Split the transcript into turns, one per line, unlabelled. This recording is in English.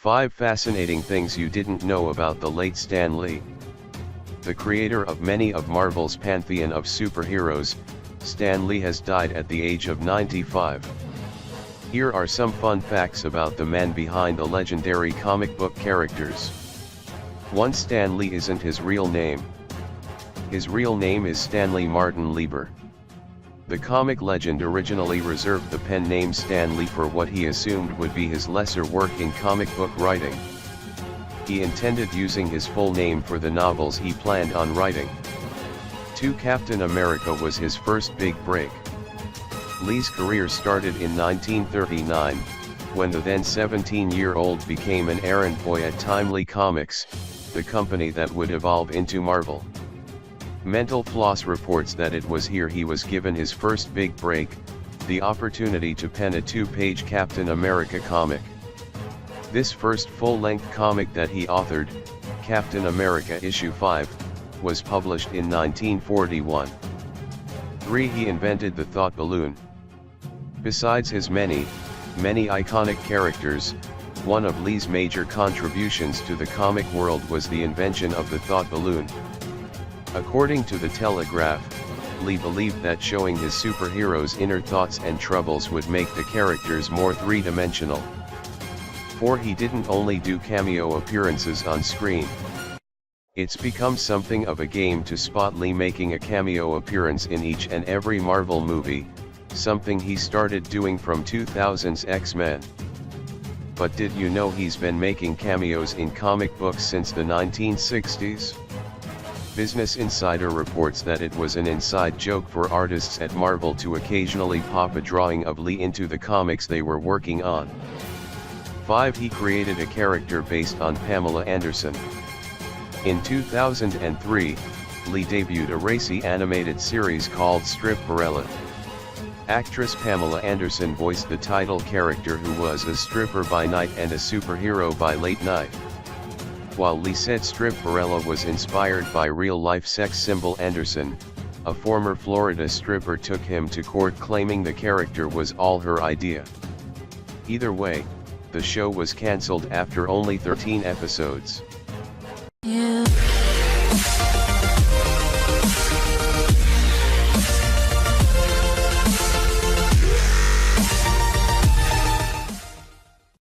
5 Fascinating Things You Didn't Know About the Late Stan Lee. The creator of many of Marvel's pantheon of superheroes, Stan Lee has died at the age of 95. Here are some fun facts about the man behind the legendary comic book characters. 1. Stan Lee isn't his real name. His real name is Stanley Martin Lieber. The comic legend originally reserved the pen name Stan Lee for what he assumed would be his lesser work in comic book writing. He intended using his full name for the novels he planned on writing. 2. Captain America was his first big break. Lee's career started in 1939, when the then 17-year-old became an errand boy at Timely Comics, the company that would evolve into Marvel. Mental Floss reports that it was here he was given his first big break, the opportunity to pen a 2-page Captain America comic. This first full-length comic that he authored, Captain America Issue 5, was published in 1941. 3. He invented the thought balloon. Besides his many iconic characters, one of Lee's major contributions to the comic world was the invention of the thought balloon. According to The Telegraph, Lee believed that showing his superheroes' inner thoughts and troubles would make the characters more three-dimensional. 4. He didn't only do cameo appearances on screen. It's become something of a game to spot Lee making a cameo appearance in each and every Marvel movie, something he started doing from 2000's X-Men. But did you know he's been making cameos in comic books since the 1960s? Business Insider reports that it was an inside joke for artists at Marvel to occasionally pop a drawing of Lee into the comics they were working on. 5. He created a character based on Pamela Anderson. In 2003, Lee debuted a racy animated series called Stripperella. Actress Pamela Anderson voiced the title character, who was a stripper by night and a superhero by late night. While Lee said Stripperella was inspired by real-life sex symbol Anderson, a former Florida stripper took him to court claiming the character was all her idea. Either way, the show was cancelled after only 13 episodes.